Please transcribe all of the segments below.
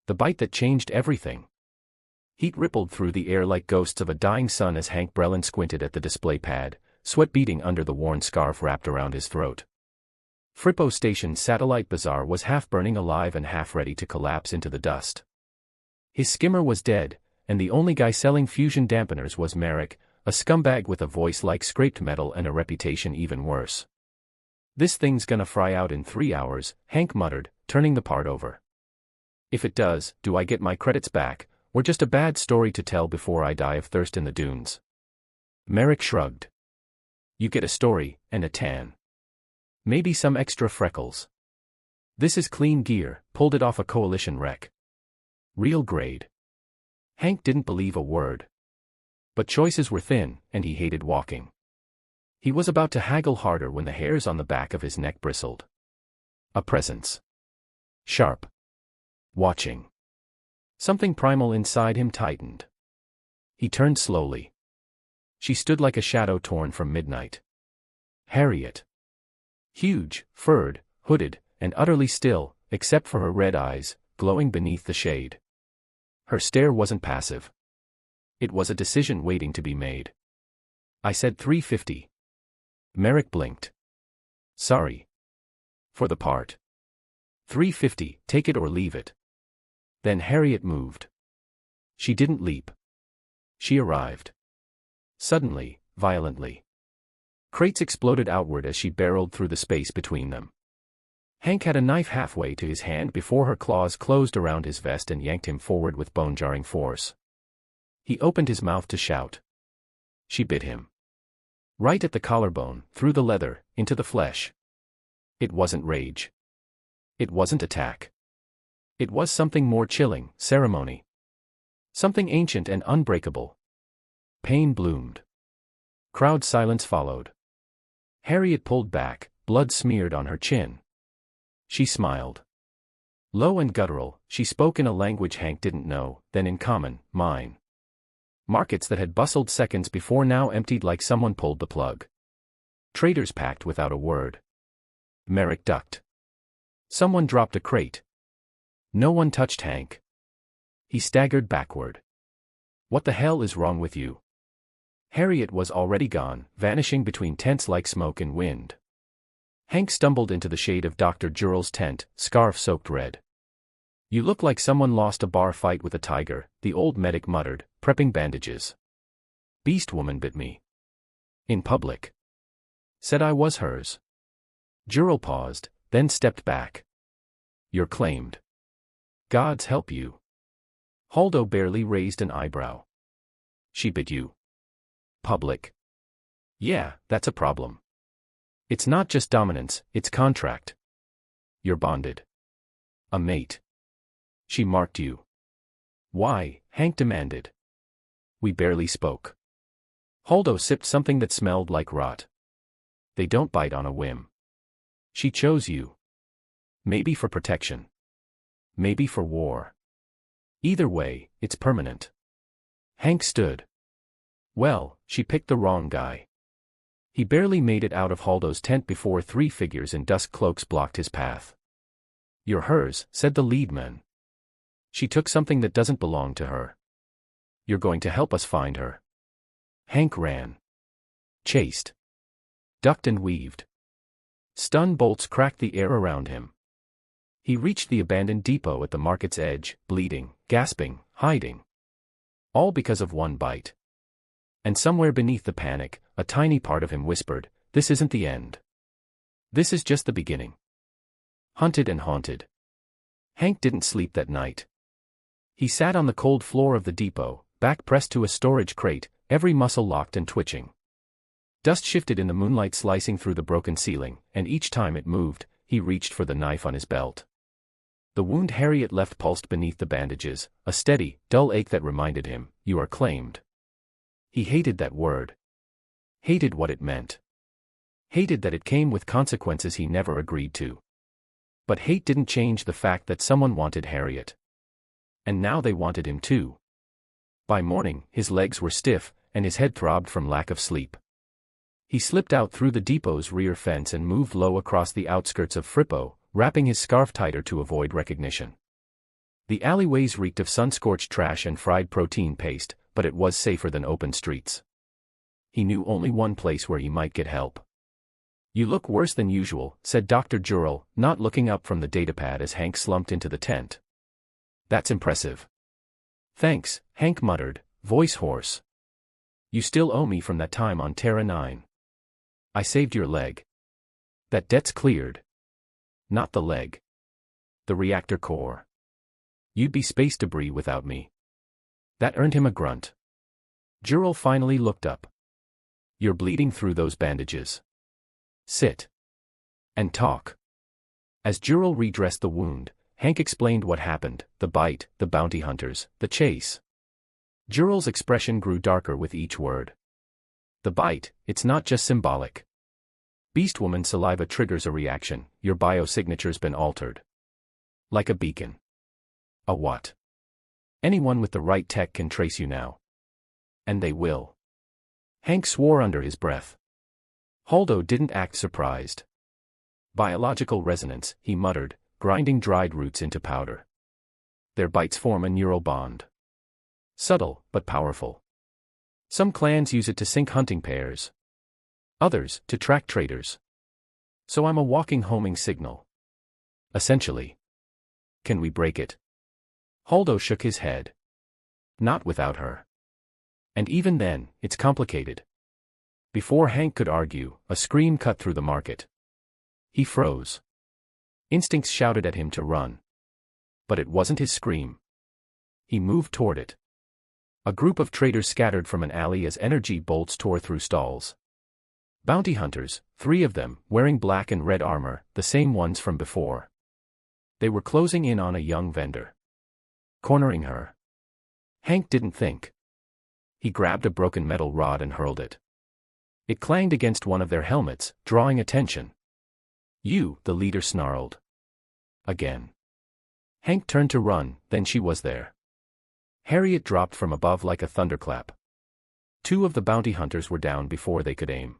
The bite that changed everything. Heat rippled through the air like ghosts of a dying sun as Hank Brelin squinted at the display pad, sweat beading under the worn scarf wrapped around his throat. Frippo Station's satellite bazaar was half burning alive and half ready to collapse into the dust. His skimmer was dead, and the only guy selling fusion dampeners was Merrick, a scumbag with a voice like scraped metal and a reputation even worse. "This thing's gonna fry out in 3 hours," Hank muttered, turning the part over. "If it does, do I get my credits back, or just a bad story to tell before I die of thirst in the dunes?" Merrick shrugged. "You get a story, and a tan. Maybe some extra freckles. This is clean gear, pulled it off a coalition wreck. Real grade." Hank didn't believe a word. But choices were thin, and he hated walking. He was about to haggle harder when the hairs on the back of his neck bristled. A presence. Sharp. Watching. Something primal inside him tightened. He turned slowly. She stood like a shadow torn from midnight. Harriet. Huge, furred, hooded, and utterly still, except for her red eyes, glowing beneath the shade. Her stare wasn't passive. It was a decision waiting to be made. "I said 350. Merrick blinked. "Sorry. For the part." "350, take it or leave it." Then Harriet moved. She didn't leap. She arrived. Suddenly, violently. Crates exploded outward as she barreled through the space between them. Hank had a knife halfway to his hand before her claws closed around his vest and yanked him forward with bone-jarring force. He opened his mouth to shout. She bit him. Right at the collarbone, through the leather, into the flesh. It wasn't rage. It wasn't attack. It was something more chilling, ceremony. Something ancient and unbreakable. Pain bloomed. Crowd silence followed. Harriet pulled back, blood smeared on her chin. She smiled. Low and guttural, she spoke in a language Hank didn't know, then in common, mine. Markets that had bustled seconds before now emptied like someone pulled the plug. Traders packed without a word. Merrick ducked. Someone dropped a crate. No one touched Hank. He staggered backward. "What the hell is wrong with you?" Harriet was already gone, vanishing between tents like smoke and wind. Hank stumbled into the shade of Dr. Jurel's tent, scarf soaked red. "You look like someone lost a bar fight with a tiger," the old medic muttered, prepping bandages. "Beast woman bit me. In public. Said I was hers." Jurel paused, then stepped back. "You're claimed. Gods help you." Haldo barely raised an eyebrow. "She bit you. Public. Yeah, that's a problem. It's not just dominance, it's contract. You're bonded. A mate. She marked you." "Why?" Hank demanded. "We barely spoke." Haldo sipped something that smelled like rot. "They don't bite on a whim. She chose you. Maybe for protection. Maybe for war. Either way, it's permanent." Hank stood. Well, she picked the wrong guy. He barely made it out of Haldo's tent before 3 figures in dusk cloaks blocked his path. "You're hers," said the lead man. "She took something that doesn't belong to her. You're going to help us find her." Hank ran. Chased. Ducked and weaved. Stun bolts cracked the air around him. He reached the abandoned depot at the market's edge, bleeding, gasping, hiding. All because of one bite. And somewhere beneath the panic, a tiny part of him whispered, "This isn't the end. This is just the beginning." Hunted and haunted. Hank didn't sleep that night. He sat on the cold floor of the depot, back pressed to a storage crate, every muscle locked and twitching. Dust shifted in the moonlight slicing through the broken ceiling, and each time it moved, he reached for the knife on his belt. The wound Harriet left pulsed beneath the bandages, a steady, dull ache that reminded him, "You are claimed." He hated that word. Hated what it meant. Hated that it came with consequences he never agreed to. But hate didn't change the fact that someone wanted Harriet. And now they wanted him too. By morning, his legs were stiff, and his head throbbed from lack of sleep. He slipped out through the depot's rear fence and moved low across the outskirts of Frippo, wrapping his scarf tighter to avoid recognition. The alleyways reeked of sun-scorched trash and fried protein paste, but it was safer than open streets. He knew only one place where he might get help. "You look worse than usual," said Dr. Jurel, not looking up from the datapad as Hank slumped into the tent. "That's impressive." "Thanks," Hank muttered, voice hoarse. "You still owe me from that time on Terra 9. I saved your leg." "That debt's cleared." "Not the leg. The reactor core. You'd be space debris without me." That earned him a grunt. Jurel finally looked up. "You're bleeding through those bandages. Sit. And talk." As Jurel redressed the wound, Hank explained what happened: the bite, the bounty hunters, the chase. Jurel's expression grew darker with each word. "The bite, it's not just symbolic. Beastwoman saliva triggers a reaction, your biosignature's been altered. Like a beacon." "A what?" "Anyone with the right tech can trace you now. And they will." Hank swore under his breath. Holdo didn't act surprised. "Biological resonance," he muttered, grinding dried roots into powder. "Their bites form a neural bond. Subtle, but powerful. Some clans use it to sync hunting pairs. Others, to track traders. So I'm a walking homing signal. Essentially. Can we break it?" Holdo shook his head. "Not without her. And even then, it's complicated." Before Hank could argue, a scream cut through the market. He froze. Instincts shouted at him to run. But it wasn't his scream. He moved toward it. A group of traders scattered from an alley as energy bolts tore through stalls. Bounty hunters, 3 of them, wearing black and red armor, the same ones from before. They were closing in on a young vendor. Cornering her. Hank didn't think. He grabbed a broken metal rod and hurled it. It clanged against one of their helmets, drawing attention. "You," the leader snarled. Again. Hank turned to run, then she was there. Harriet dropped from above like a thunderclap. 2 of the bounty hunters were down before they could aim.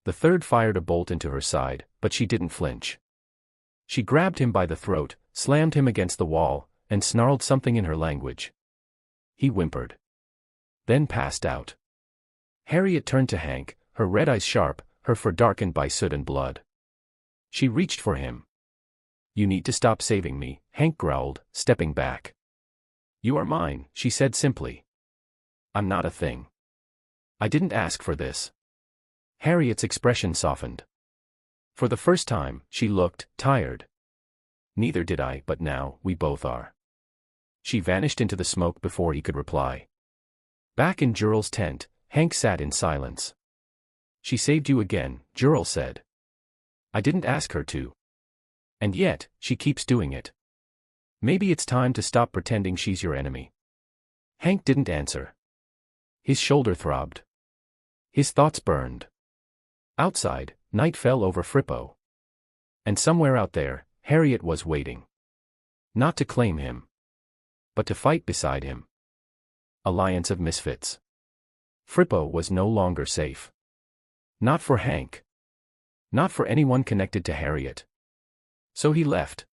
The third fired a bolt into her side, but she didn't flinch. She grabbed him by the throat, slammed him against the wall, and snarled something in her language. He whimpered. Then passed out. Harriet turned to Hank, her red eyes sharp, her fur darkened by soot and blood. She reached for him. "You need to stop saving me," Hank growled, stepping back. "You are mine," she said simply. "I'm not a thing. I didn't ask for this." Harriet's expression softened. For the first time, she looked tired. "Neither did I, but now, we both are." She vanished into the smoke before he could reply. Back in Jurel's tent, Hank sat in silence. "She saved you again," Jurel said. "I didn't ask her to. And yet, she keeps doing it. Maybe it's time to stop pretending she's your enemy." Hank didn't answer. His shoulder throbbed. His thoughts burned. Outside, night fell over Frippo. And somewhere out there, Harriet was waiting. Not to claim him, but to fight beside him. Alliance of misfits. Frippo was no longer safe. Not for Hank. Not for anyone connected to Harriet. So he left.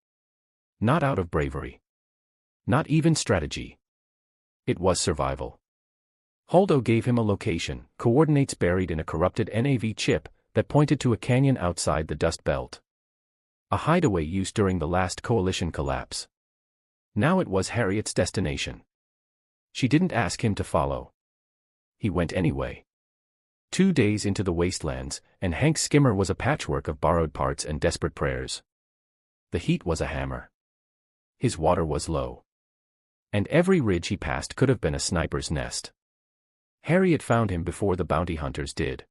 Not out of bravery. Not even strategy. It was survival. Holdo gave him a location, coordinates buried in a corrupted NAV chip that pointed to a canyon outside the Dust Belt. A hideaway used during the last coalition collapse. Now it was Harriet's destination. She didn't ask him to follow. He went anyway. 2 days into the wastelands, and Hank's skimmer was a patchwork of borrowed parts and desperate prayers. The heat was a hammer. His water was low. And every ridge he passed could have been a sniper's nest. Harriet found him before the bounty hunters did.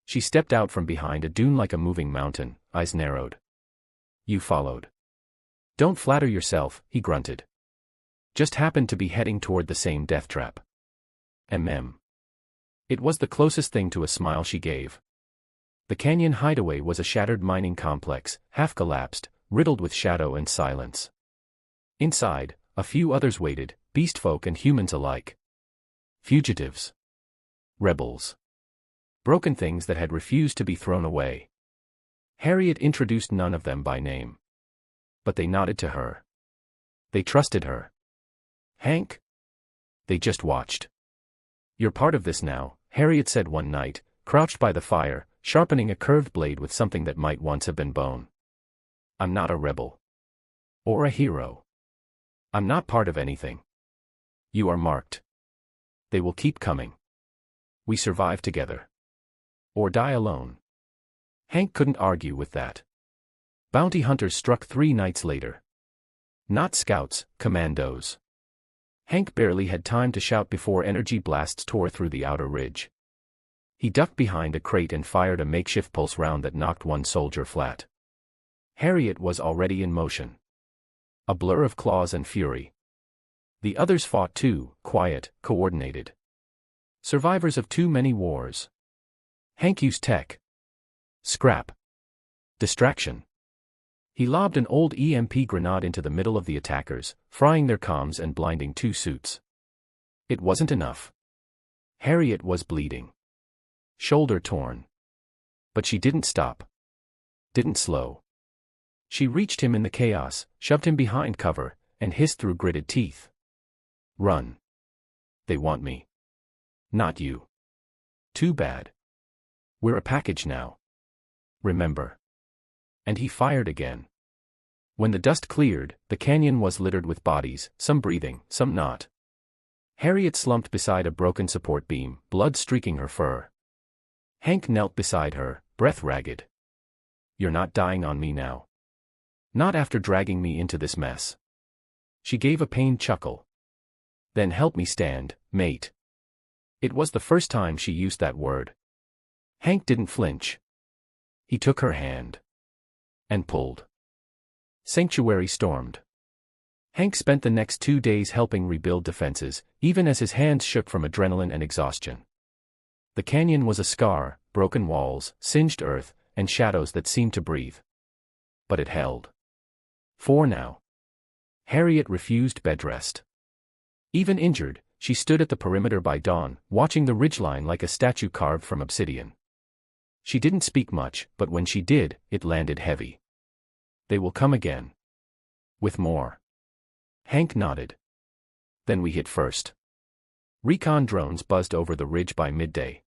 She stepped out from behind a dune like a moving mountain, eyes narrowed. "You followed." "Don't flatter yourself," he grunted. "Just happened to be heading toward the same death trap." It was the closest thing to a smile she gave. The canyon hideaway was a shattered mining complex, half collapsed, riddled with shadow and silence. Inside, a few others waited, beastfolk and humans alike. Fugitives. Rebels. Broken things that had refused to be thrown away. Harriet introduced none of them by name. But they nodded to her. They trusted her. Hank? They just watched. You're part of this now, Harriet said one night, crouched by the fire, sharpening a curved blade with something that might once have been bone. I'm not a rebel. Or a hero. I'm not part of anything. You are marked. They will keep coming. We survive together. Or die alone. Hank couldn't argue with that. Bounty hunters struck 3 nights later. Not scouts, commandos. Hank barely had time to shout before energy blasts tore through the outer ridge. He ducked behind a crate and fired a makeshift pulse round that knocked one soldier flat. Harriet was already in motion. A blur of claws and fury. The others fought too, quiet, coordinated. Survivors of too many wars. Hank used tech. Scrap. Distraction. He lobbed an old EMP grenade into the middle of the attackers, frying their comms and blinding 2 suits. It wasn't enough. Harriet was bleeding. Shoulder torn. But she didn't stop. Didn't slow. She reached him in the chaos, shoved him behind cover, and hissed through gritted teeth. Run. They want me. Not you. Too bad. We're a package now. Remember. And he fired again. When the dust cleared, the canyon was littered with bodies, some breathing, some not. Harriet slumped beside a broken support beam, blood streaking her fur. Hank knelt beside her, breath ragged. You're not dying on me now. Not after dragging me into this mess. She gave a pained chuckle. Then help me stand, mate. It was the first time she used that word. Hank didn't flinch. He took her hand. And pulled. Sanctuary stormed. Hank spent the next 2 days helping rebuild defenses, even as his hands shook from adrenaline and exhaustion. The canyon was a scar, broken walls, singed earth, and shadows that seemed to breathe. But it held. For now. Harriet refused bed rest. Even injured, she stood at the perimeter by dawn, watching the ridgeline like a statue carved from obsidian. She didn't speak much, but when she did, it landed heavy. They will come again. With more. Hank nodded. Then we hit first. Recon drones buzzed over the ridge by midday.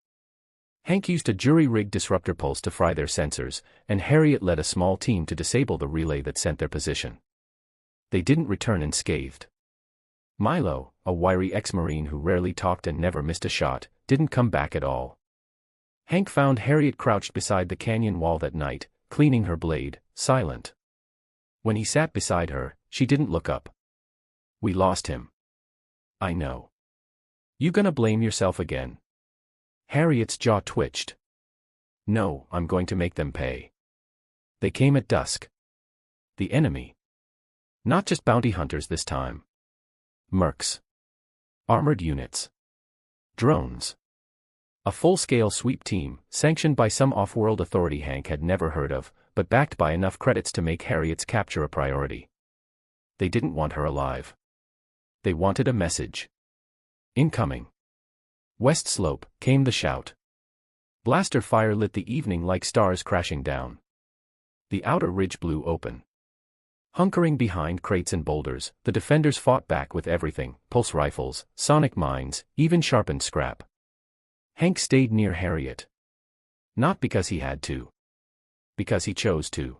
Hank used a jury-rigged disruptor pulse to fry their sensors, and Harriet led a small team to disable the relay that sent their position. They didn't return unscathed. Milo, a wiry ex-Marine who rarely talked and never missed a shot, didn't come back at all. Hank found Harriet crouched beside the canyon wall that night, cleaning her blade, silent. When he sat beside her, she didn't look up. We lost him. I know. You gonna blame yourself again? Harriet's jaw twitched. No, I'm going to make them pay. They came at dusk. The enemy. Not just bounty hunters this time. Mercs. Armored units. Drones. A full-scale sweep team, sanctioned by some off-world authority Hank had never heard of, but backed by enough credits to make Harriet's capture a priority. They didn't want her alive. They wanted a message. Incoming. West slope, came the shout. Blaster fire lit the evening like stars crashing down. The outer ridge blew open. Hunkering behind crates and boulders, the defenders fought back with everything, pulse rifles, sonic mines, even sharpened scrap. Hank stayed near Harriet. Not because he had to. Because he chose to.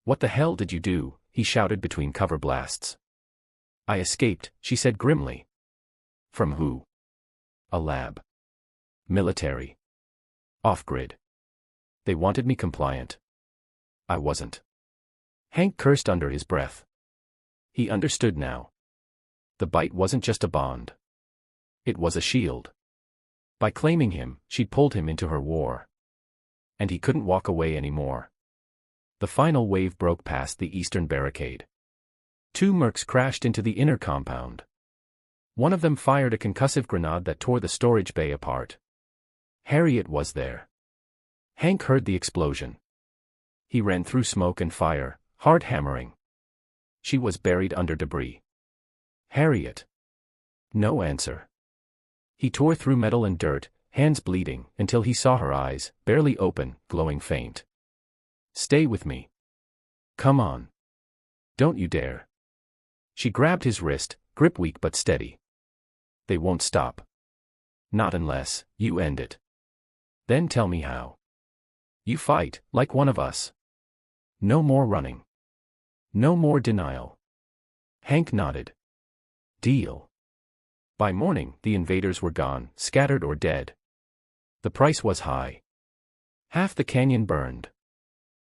What the hell did you do? He shouted between cover blasts. I escaped, she said grimly. From who? A lab. Military. Off-grid. They wanted me compliant. I wasn't. Hank cursed under his breath. He understood now. The bite wasn't just a bond. It was a shield. By claiming him, she'd pulled him into her war. And he couldn't walk away anymore. The final wave broke past the eastern barricade. 2 mercs crashed into the inner compound. One of them fired a concussive grenade that tore the storage bay apart. Harriet was there. Hank heard the explosion. He ran through smoke and fire, heart hammering. She was buried under debris. Harriet. No answer. He tore through metal and dirt, hands bleeding, until he saw her eyes, barely open, glowing faint. Stay with me. Come on. Don't you dare. She grabbed his wrist, grip weak but steady. They won't stop. Not unless you end it. Then tell me how. You fight, like one of us. No more running. No more denial. Hank nodded. Deal. By morning, the invaders were gone, scattered or dead. The price was high. Half the canyon burned.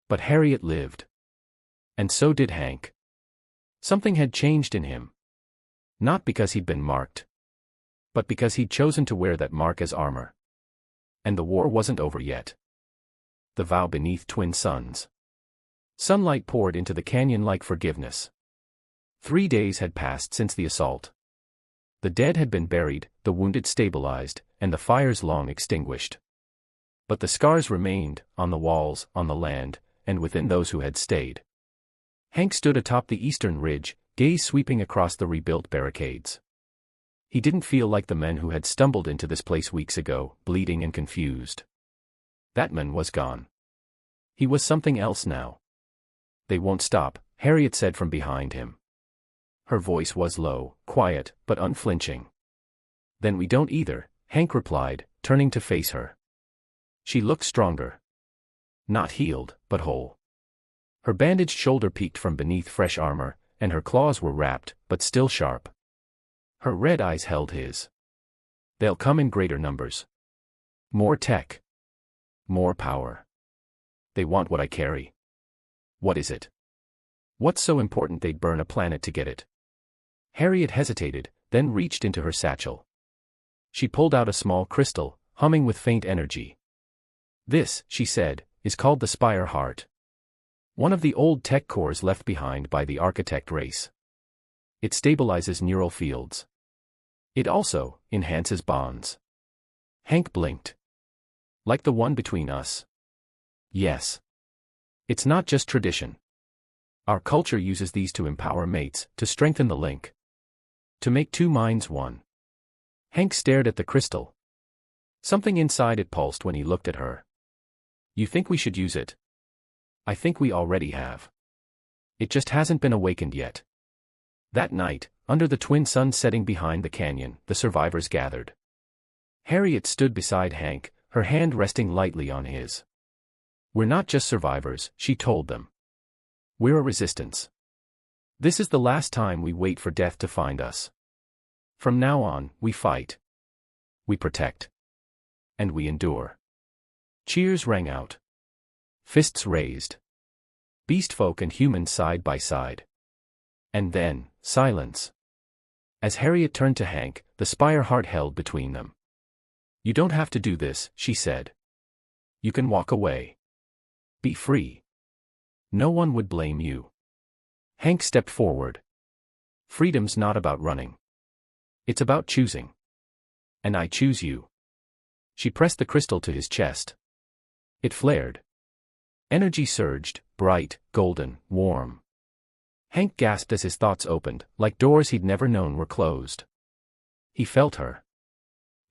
But Harriet lived. And so did Hank. Something had changed in him. Not because he'd been marked. But because he'd chosen to wear that mark as armor. And the war wasn't over yet. The vow beneath twin suns. Sunlight poured into the canyon like forgiveness. 3 days had passed since the assault. The dead had been buried, the wounded stabilized, and the fires long extinguished. But the scars remained, on the walls, on the land, and within those who had stayed. Hank stood atop the eastern ridge, gaze sweeping across the rebuilt barricades. He didn't feel like the men who had stumbled into this place weeks ago, bleeding and confused. That man was gone. He was something else now. They won't stop, Harriet said from behind him. Her voice was low, quiet, but unflinching. Then we don't either, Hank replied, turning to face her. She looked stronger. Not healed, but whole. Her bandaged shoulder peeked from beneath fresh armor, and her claws were wrapped, but still sharp. Her red eyes held his. They'll come in greater numbers. More tech. More power. They want what I carry. What is it? What's so important they'd burn a planet to get it? Harriet hesitated, then reached into her satchel. She pulled out a small crystal, humming with faint energy. This, she said, is called the Spire Heart. One of the old tech cores left behind by the architect race. It stabilizes neural fields. It also enhances bonds. Hank blinked. Like the one between us. Yes. It's not just tradition. Our culture uses these to empower mates, to strengthen the link. To make two minds one. Hank stared at the crystal. Something inside it pulsed when he looked at her. You think we should use it? I think we already have. It just hasn't been awakened yet. That night, under the twin suns setting behind the canyon, the survivors gathered. Harriet stood beside Hank, her hand resting lightly on his. We're not just survivors, she told them. We're a resistance. This is the last time we wait for death to find us. From now on, we fight. We protect. And we endure. Cheers rang out. Fists raised. Beast folk and humans side by side. And then, silence. As Harriet turned to Hank, the Spire Heart held between them. You don't have to do this, she said. You can walk away. Be free. No one would blame you. Hank stepped forward. Freedom's not about running. It's about choosing. And I choose you. She pressed the crystal to his chest. It flared. Energy surged, bright, golden, warm. Hank gasped as his thoughts opened, like doors he'd never known were closed. He felt her.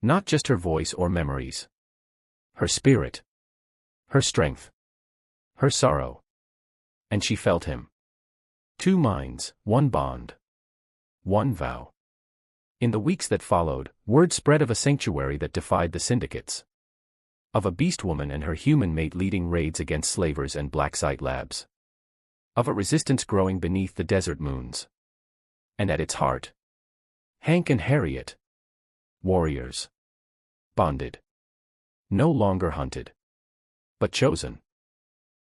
Not just her voice or memories. Her spirit. Her strength. Her sorrow. And she felt him. Two minds, one bond. One vow. In the weeks that followed, word spread of a sanctuary that defied the syndicates. Of a beast woman and her human mate leading raids against slavers and black site labs. Of a resistance growing beneath the desert moons. And at its heart, Hank and Harriet. Warriors. Bonded. No longer hunted. But chosen.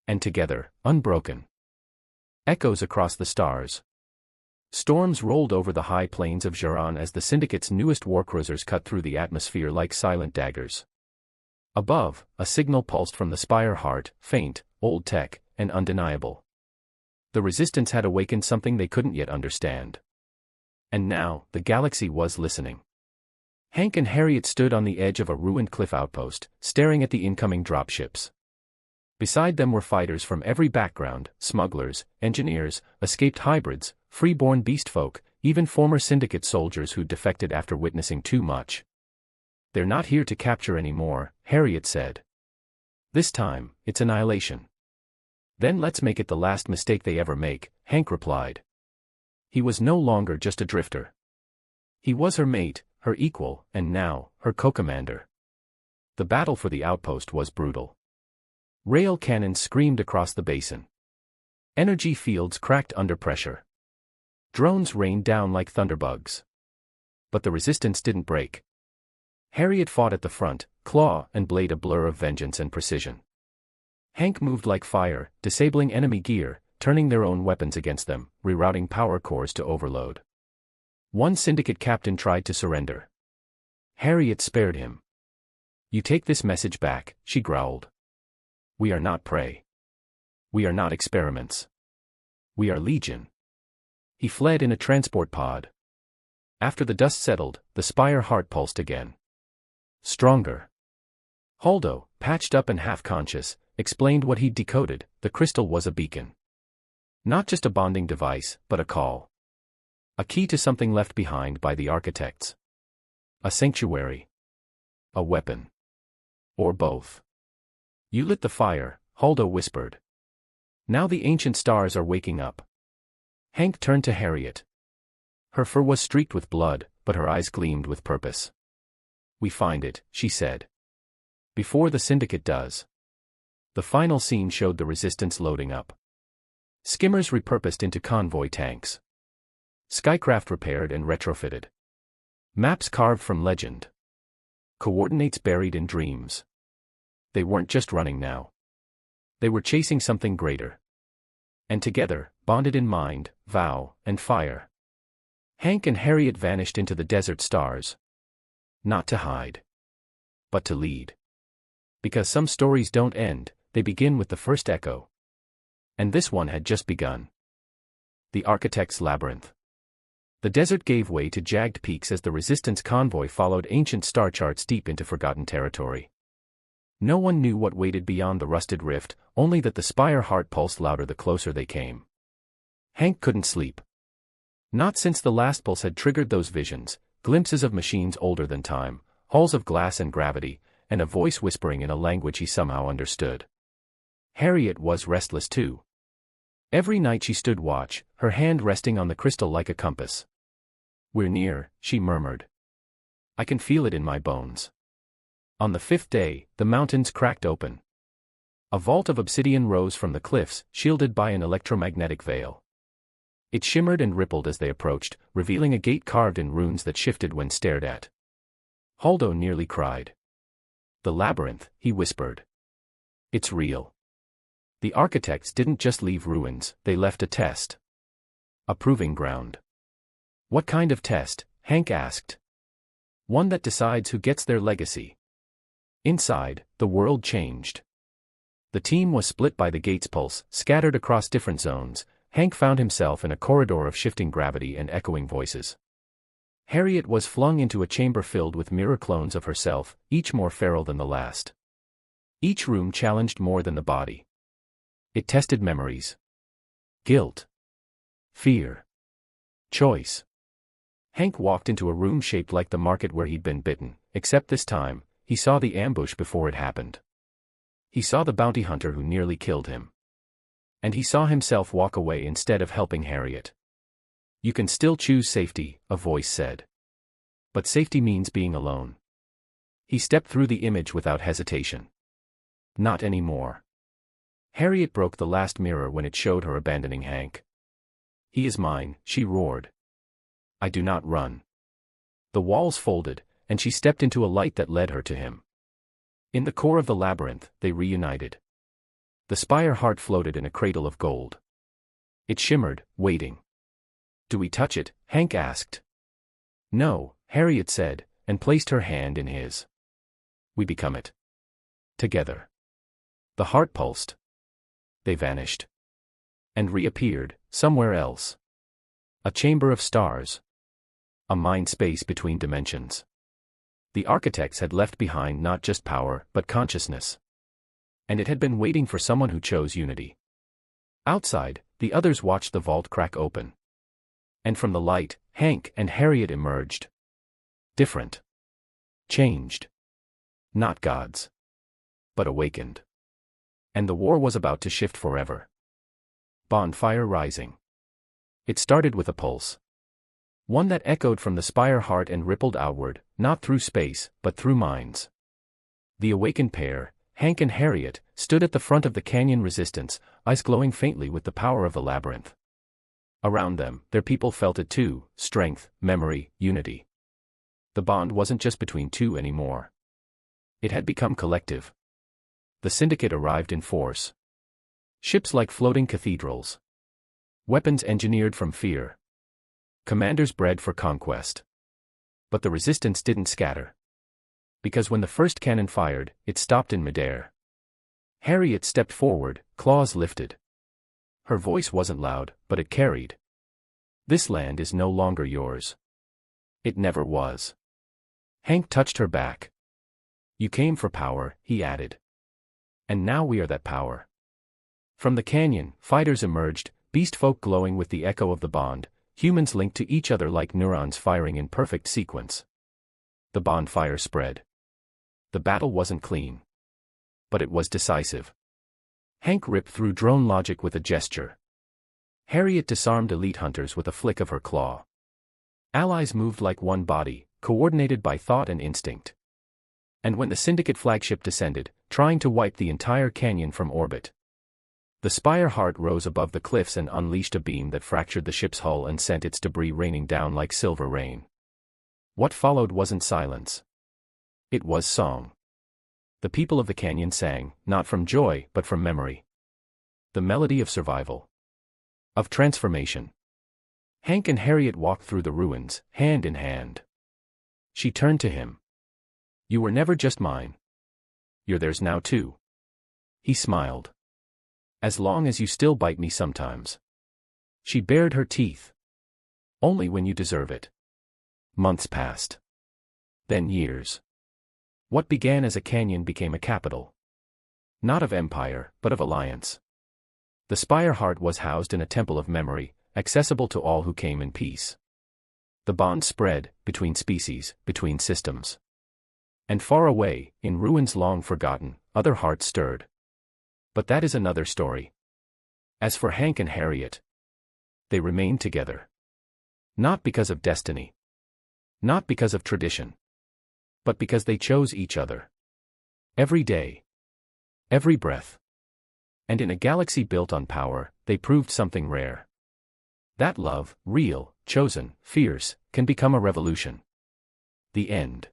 And together, unbroken. Echoes across the stars. Storms rolled over the high plains of Geron as the syndicate's newest warcruisers cut through the atmosphere like silent daggers. Above, a signal pulsed from the Spire Heart, faint, old tech, and undeniable. The resistance had awakened something they couldn't yet understand. And now, the galaxy was listening. Hank and Harriet stood on the edge of a ruined cliff outpost, staring at the incoming dropships. Beside them were fighters from every background, smugglers, engineers, escaped hybrids, freeborn beast folk, even former syndicate soldiers who'd defected after witnessing too much. They're not here to capture anymore, Harriet said. This time, it's annihilation. Then let's make it the last mistake they ever make, Hank replied. He was no longer just a drifter. He was her mate, her equal, and now, her co-commander. The battle for the outpost was brutal. Rail cannons screamed across the basin. Energy fields cracked under pressure. Drones rained down like thunderbugs. But the resistance didn't break. Harriet fought at the front, claw and blade a blur of vengeance and precision. Hank moved like fire, disabling enemy gear, turning their own weapons against them, rerouting power cores to overload. One syndicate captain tried to surrender. Harriet spared him. "You take this message back," she growled. "We are not prey. We are not experiments. We are Legion." He fled in a transport pod. After the dust settled, the spire heart pulsed again. Stronger. Holdo, patched up and half-conscious, explained what he'd decoded. The crystal was a beacon. Not just a bonding device, but a call. A key to something left behind by the architects. A sanctuary. A weapon. Or both. "You lit the fire," Holdo whispered. "Now the ancient stars are waking up." Hank turned to Harriet. Her fur was streaked with blood, but her eyes gleamed with purpose. "We find it," she said. "Before the syndicate does." The final scene showed the resistance loading up. Skimmers repurposed into convoy tanks. Skycraft repaired and retrofitted. Maps carved from legend. Coordinates buried in dreams. They weren't just running now. They were chasing something greater. And together, bonded in mind, vow, and fire. Hank and Harriet vanished into the desert stars. Not to hide. But to lead. Because some stories don't end, they begin with the first echo. And this one had just begun. The Architect's Labyrinth. The desert gave way to jagged peaks as the resistance convoy followed ancient star charts deep into forgotten territory. No one knew what waited beyond the rusted rift, only that the spire heart pulsed louder the closer they came. Hank couldn't sleep. Not since the last pulse had triggered those visions, glimpses of machines older than time, halls of glass and gravity, and a voice whispering in a language he somehow understood. Harriet was restless too. Every night she stood watch, her hand resting on the crystal like a compass. "We're near," she murmured. "I can feel it in my bones." On the fifth day, the mountains cracked open. A vault of obsidian rose from the cliffs, shielded by an electromagnetic veil. It shimmered and rippled as they approached, revealing a gate carved in runes that shifted when stared at. Holdo nearly cried. "The labyrinth," he whispered. "It's real." The architects didn't just leave ruins, they left a test. A proving ground. "What kind of test?" Hank asked. "One that decides who gets their legacy." Inside, the world changed. The team was split by the gate's pulse, scattered across different zones. Hank found himself in a corridor of shifting gravity and echoing voices. Harriet was flung into a chamber filled with mirror clones of herself, each more feral than the last. Each room challenged more than the body. It tested memories. Guilt. Fear. Choice. Hank walked into a room shaped like the market where he'd been bitten, except this time, he saw the ambush before it happened. He saw the bounty hunter who nearly killed him. And he saw himself walk away instead of helping Harriet. "You can still choose safety," a voice said. "But safety means being alone." He stepped through the image without hesitation. Not anymore. Harriet broke the last mirror when it showed her abandoning Hank. "He is mine," she roared. "I do not run." The walls folded, and she stepped into a light that led her to him. In the core of the labyrinth, they reunited. The spire heart floated in a cradle of gold. It shimmered, waiting. "Do we touch it?" Hank asked. "No," Harriet said, and placed her hand in his. "We become it. Together." The heart pulsed. They vanished. And reappeared, somewhere else. A chamber of stars. A mind space between dimensions. The architects had left behind not just power, but consciousness. And it had been waiting for someone who chose unity. Outside, the others watched the vault crack open. And from the light, Hank and Harriet emerged. Different. Changed. Not gods. But awakened. And the war was about to shift forever. Bonfire rising. It started with a pulse. One that echoed from the spire heart and rippled outward, not through space, but through minds. The awakened pair, Hank and Harriet, stood at the front of the canyon resistance, eyes glowing faintly with the power of the labyrinth. Around them, their people felt it too: strength, memory, unity. The bond wasn't just between two anymore. It had become collective. The syndicate arrived in force. Ships like floating cathedrals. Weapons engineered from fear. Commanders bred for conquest. But the resistance didn't scatter. Because when the first cannon fired, it stopped in midair. Harriet stepped forward, claws lifted. Her voice wasn't loud, but it carried. This land is no longer yours. It never was. Hank touched her back. You came for power, he added. And now we are that power. From the canyon, fighters emerged, beast folk glowing with the echo of the bond, humans linked to each other like neurons firing in perfect sequence. The bonfire spread. The battle wasn't clean. But it was decisive. Hank ripped through drone logic with a gesture. Harriet disarmed elite hunters with a flick of her claw. Allies moved like one body, coordinated by thought and instinct. And when the syndicate flagship descended, trying to wipe the entire canyon from orbit, the spire heart rose above the cliffs and unleashed a beam that fractured the ship's hull and sent its debris raining down like silver rain. What followed wasn't silence. It was song. The people of the canyon sang, not from joy, but from memory. The melody of survival. Of transformation. Hank and Harriet walked through the ruins, hand in hand. She turned to him. You were never just mine. You're theirs now too. He smiled. As long as you still bite me sometimes. She bared her teeth. Only when you deserve it. Months passed. Then years. What began as a canyon became a capital. Not of empire, but of alliance. The spire heart was housed in a temple of memory, accessible to all who came in peace. The bond spread, between species, between systems. And far away, in ruins long forgotten, other hearts stirred. But that is another story. As for Hank and Harriet, they remained together. Not because of destiny. Not because of tradition. But because they chose each other. Every day. Every breath. And in a galaxy built on power, they proved something rare. That love, real, chosen, fierce, can become a revolution. The end.